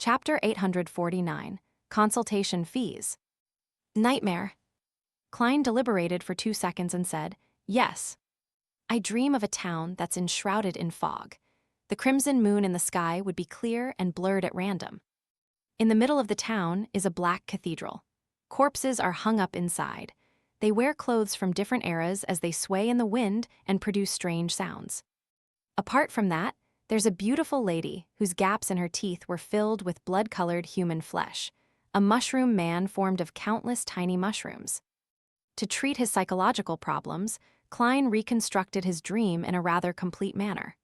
Chapter 849, Consultation Fees. Nightmare. Klein deliberated for 2 seconds and said, "Yes. I dream of a town that's enshrouded in fog. The crimson moon in the sky would be clear and blurred at random. In the middle of the town is a black cathedral. Corpses are hung up inside. They wear clothes from different eras as they sway in the wind and produce strange sounds. Apart from that, there's a beautiful lady whose gaps in her teeth were filled with blood-colored human flesh, a mushroom man formed of countless tiny mushrooms." To treat his psychological problems, Klein reconstructed his dream in a rather complete manner.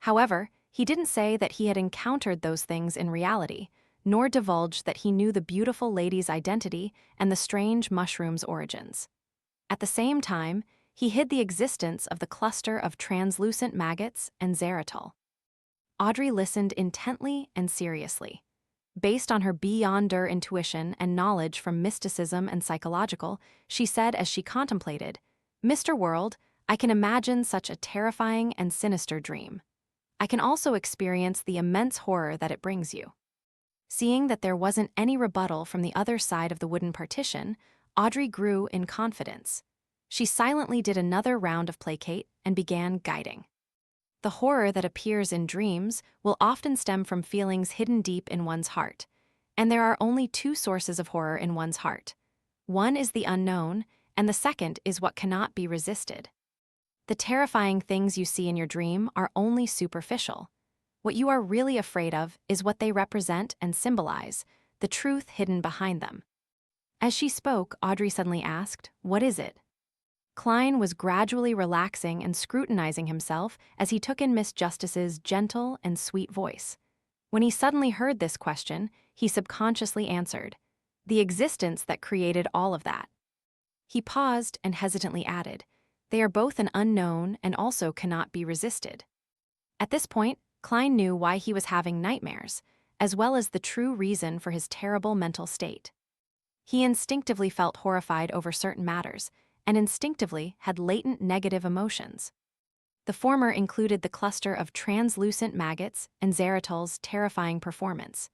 However, he didn't say that he had encountered those things in reality, nor divulged that he knew the beautiful lady's identity and the strange mushroom's origins. At the same time, he hid the existence of the cluster of translucent maggots and xeritol. Audrey listened intently and seriously. Based on her beyonder intuition and knowledge from mysticism and psychological, she said as she contemplated, "Mr. World, I can imagine such a terrifying and sinister dream. I can also experience the immense horror that it brings you." Seeing that there wasn't any rebuttal from the other side of the wooden partition, Audrey grew in confidence. She silently did another round of placate and began guiding. The horror that appears in dreams will often stem from feelings hidden deep in one's heart, and there are only 2 sources of horror in one's heart. One is the unknown, and the second is what cannot be resisted. The terrifying things you see in your dream are only superficial. What you are really afraid of is what they represent and symbolize, the truth hidden behind them. As she spoke, Audrey suddenly asked, "What is it?" Klein was gradually relaxing and scrutinizing himself as he took in Miss Justice's gentle and sweet voice. When he suddenly heard this question, he subconsciously answered, "The existence that created all of that." He paused and hesitantly added, "They are both an unknown and also cannot be resisted." At this point, Klein knew why he was having nightmares, as well as the true reason for his terrible mental state. He instinctively felt horrified over certain matters, and instinctively had latent negative emotions. The former included the cluster of translucent maggots and xeritol's terrifying performance.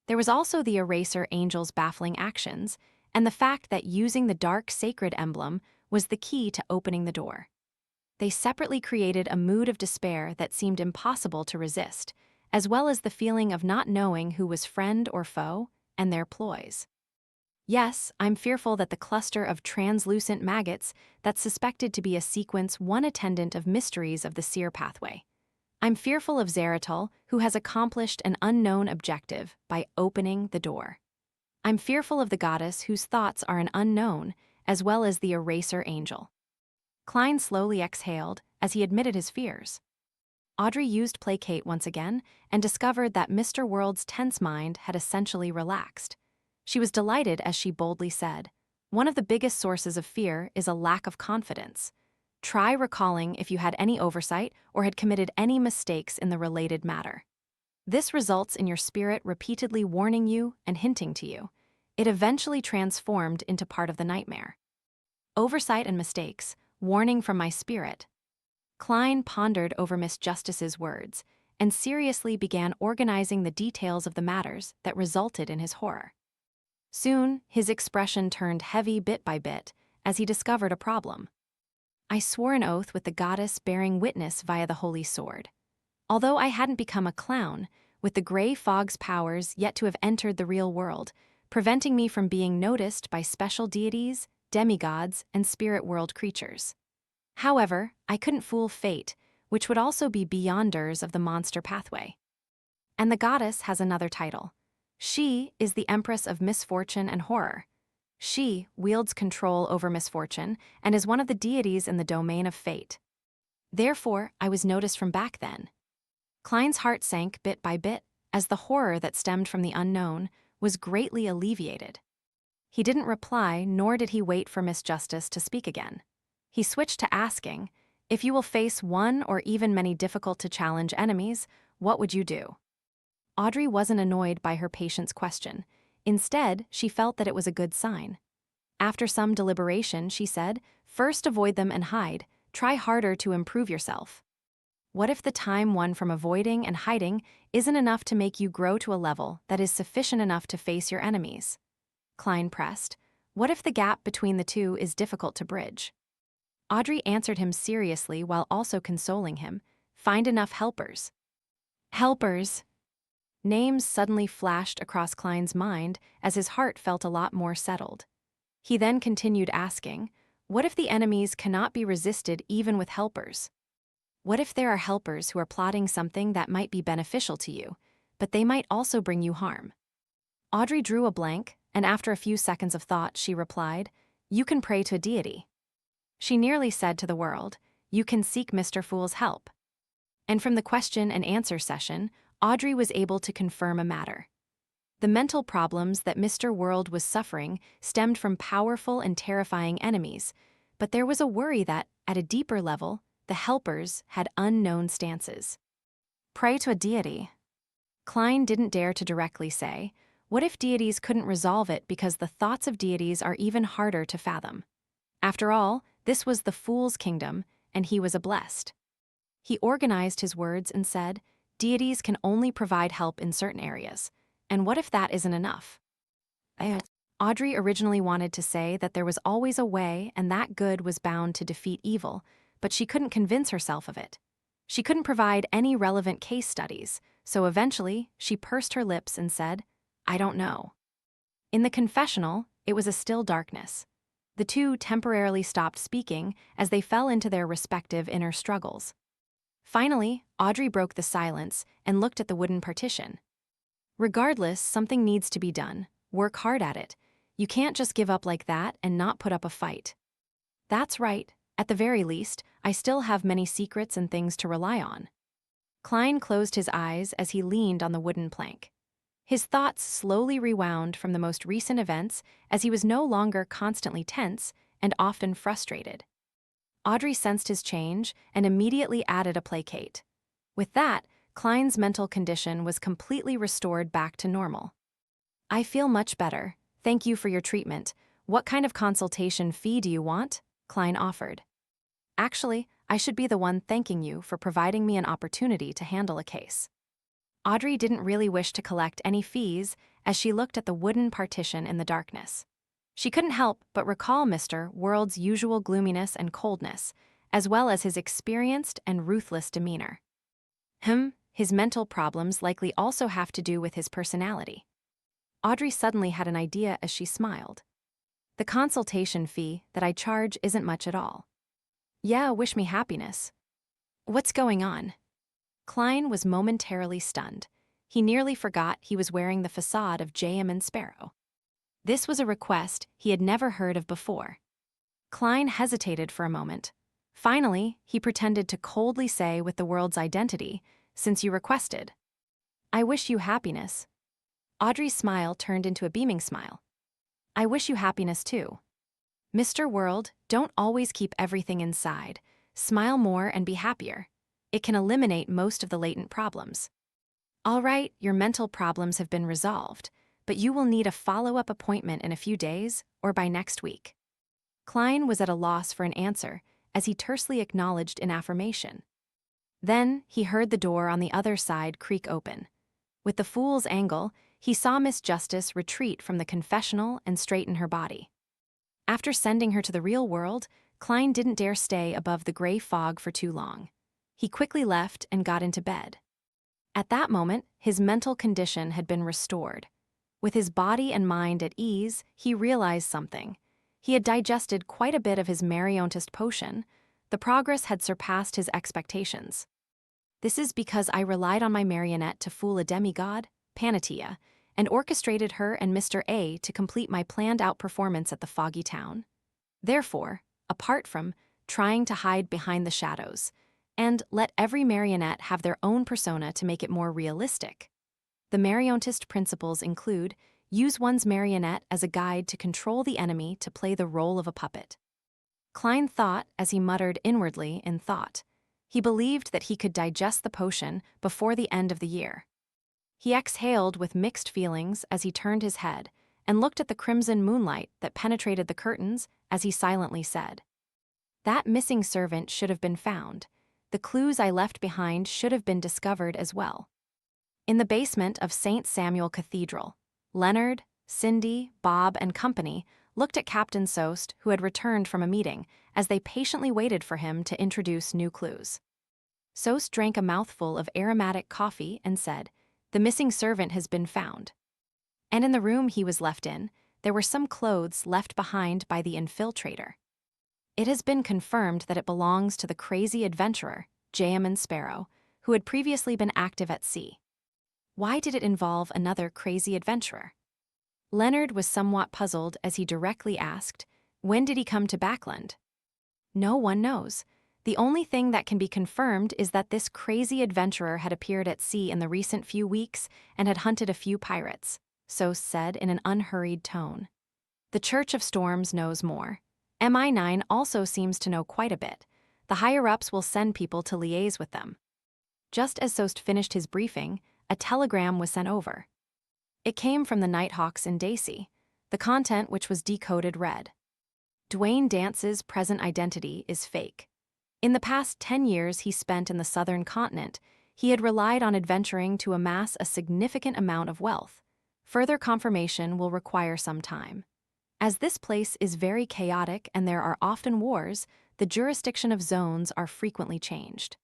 There was also the eraser angel's baffling actions, and the fact that using the dark sacred emblem was the key to opening the door. They separately created a mood of despair that seemed impossible to resist, as well as the feeling of not knowing who was friend or foe, and their ploys. "Yes, I'm fearful that the cluster of translucent maggots that's suspected to be a sequence one attendant of mysteries of the seer pathway. I'm fearful of xeritol, who has accomplished an unknown objective by opening the door. I'm fearful of the goddess whose thoughts are an unknown, as well as the eraser angel." Klein slowly exhaled as he admitted his fears. Audrey used placate once again and discovered that Mr. World's tense mind had essentially relaxed. She was delighted as she boldly said, "One of the biggest sources of fear is a lack of confidence. Try recalling if you had any oversight or had committed any mistakes in the related matter. This results in your spirit repeatedly warning you and hinting to you. It eventually transformed into part of the nightmare. Oversight and mistakes, warning from my spirit." Klein pondered over Miss Justice's words and seriously began organizing the details of the matters that resulted in his horror. Soon, his expression turned heavy bit by bit as he discovered a problem. "I swore an oath with the goddess bearing witness via the holy sword. Although I hadn't become a clown, with the gray fog's powers yet to have entered the real world, preventing me from being noticed by special deities, demigods, and spirit world creatures. However, I couldn't fool fate, which would also be beyonders of the monster pathway. And the goddess has another title. She is the Empress of Misfortune and Horror. She wields control over misfortune and is one of the deities in the domain of fate. Therefore, I was noticed from back then." Klein's heart sank bit by bit as the horror that stemmed from the unknown was greatly alleviated. He didn't reply, nor did he wait for Miss Justice to speak again. He switched to asking, "If you will face one or even many difficult-to-challenge enemies, what would you do?" Audrey wasn't annoyed by her patient's question. Instead, she felt that it was a good sign. After some deliberation, she said, "First avoid them and hide. Try harder to improve yourself." What if the time won from avoiding and hiding isn't enough to make you grow to a level that is sufficient enough to face your enemies? Klein pressed. What if the gap between the two is difficult to bridge? Audrey answered him seriously while also consoling him. Find enough helpers. Helpers! Names suddenly flashed across Klein's mind as his heart felt a lot more settled. He then continued asking, what if the enemies cannot be resisted even with helpers? What if there are helpers who are plotting something that might be beneficial to you, but they might also bring you harm? Audrey drew a blank, and after a few seconds of thought, she replied, you can pray to a deity. She nearly said to the world, you can seek Mr. Fool's help. And from the question and answer session, Audrey was able to confirm a matter. The mental problems that Mr. World was suffering stemmed from powerful and terrifying enemies, but there was a worry that, at a deeper level, the helpers had unknown stances. Pray to a deity. Klein didn't dare to directly say, what if deities couldn't resolve it because the thoughts of deities are even harder to fathom? After all, this was the fool's kingdom, and he was a blessed. He organized his words and said, deities can only provide help in certain areas, and what if that isn't enough? Audrey originally wanted to say that there was always a way and that good was bound to defeat evil, but she couldn't convince herself of it. She couldn't provide any relevant case studies, so eventually she pursed her lips and said, I don't know. In the confessional, it was a still darkness. The two temporarily stopped speaking as they fell into their respective inner struggles. Finally, Audrey broke the silence and looked at the wooden partition. Regardless, something needs to be done. Work hard at it. You can't just give up like that and not put up a fight. That's right. At the very least, I still have many secrets and things to rely on. Klein closed his eyes as he leaned on the wooden plank. His thoughts slowly rewound from the most recent events as he was no longer constantly tense and often frustrated. Audrey sensed his change and immediately added a placate. With that, Klein's mental condition was completely restored back to normal. I feel much better. Thank you for your treatment. What kind of consultation fee do you want? Klein offered. Actually, I should be the one thanking you for providing me an opportunity to handle a case. Audrey didn't really wish to collect any fees as she looked at the wooden partition in the darkness. She couldn't help but recall Mr. World's usual gloominess and coldness, as well as his experienced and ruthless demeanor. His mental problems likely also have to do with his personality. Audrey suddenly had an idea as she smiled. The consultation fee that I charge isn't much at all. Yeah, wish me happiness. What's going on? Klein was momentarily stunned. He nearly forgot he was wearing the facade of J.M. and Sparrow. This was a request he had never heard of before. Klein hesitated for a moment. Finally, he pretended to coldly say with the world's identity, since you requested. I wish you happiness. Audrey's smile turned into a beaming smile. I wish you happiness too. Mr. World, don't always keep everything inside. Smile more and be happier. It can eliminate most of the latent problems. All right, your mental problems have been resolved, but you will need a follow-up appointment in a few days or by next week. Klein was at a loss for an answer as he tersely acknowledged in affirmation. Then he heard the door on the other side creak open. With the fool's angle, he saw Miss Justice retreat from the confessional and straighten her body. After sending her to the real world, Klein didn't dare stay above the gray fog for too long. He quickly left and got into bed. At that moment, his mental condition had been restored. With his body and mind at ease, he realized something. He had digested quite a bit of his Mariontist potion. The progress had surpassed his expectations. This is because I relied on my marionette to fool a demigod, Panatia, and orchestrated her and Mr. A to complete my planned outperformance at the foggy town. Therefore, apart from trying to hide behind the shadows, and let every marionette have their own persona to make it more realistic. The Mariontist principles include use one's marionette as a guide to control the enemy to play the role of a puppet. Klein thought as he muttered inwardly in thought. He believed that he could digest the potion before the end of the year. He exhaled with mixed feelings as he turned his head and looked at the crimson moonlight that penetrated the curtains as he silently said, that missing servant should have been found. The clues I left behind should have been discovered as well. In the basement of St. Samuel Cathedral, Leonard, Cindy, Bob, and company looked at Captain Sost, who had returned from a meeting, as they patiently waited for him to introduce new clues. Sost drank a mouthful of aromatic coffee and said, "The missing servant has been found." And in the room he was left in, there were some clothes left behind by the infiltrator. It has been confirmed that it belongs to the crazy adventurer, J.M. Sparrow, who had previously been active at sea. Why did it involve another crazy adventurer? Leonard was somewhat puzzled as he directly asked, "When did he come to Backland?" No one knows. The only thing that can be confirmed is that this crazy adventurer had appeared at sea in the recent few weeks and had hunted a few pirates, Sost said in an unhurried tone. The Church of Storms knows more. MI9 also seems to know quite a bit. The higher-ups will send people to liaise with them. Just as Sost finished his briefing, a telegram was sent over. It came from the Nighthawks in Daisy. The content, which was decoded, read, "Dwayne Dance's present identity is fake. In the past 10 years he spent in the southern continent, he had relied on adventuring to amass a significant amount of wealth. Further confirmation will require some time. As this place is very chaotic and there are often wars, the jurisdiction of zones are frequently changed.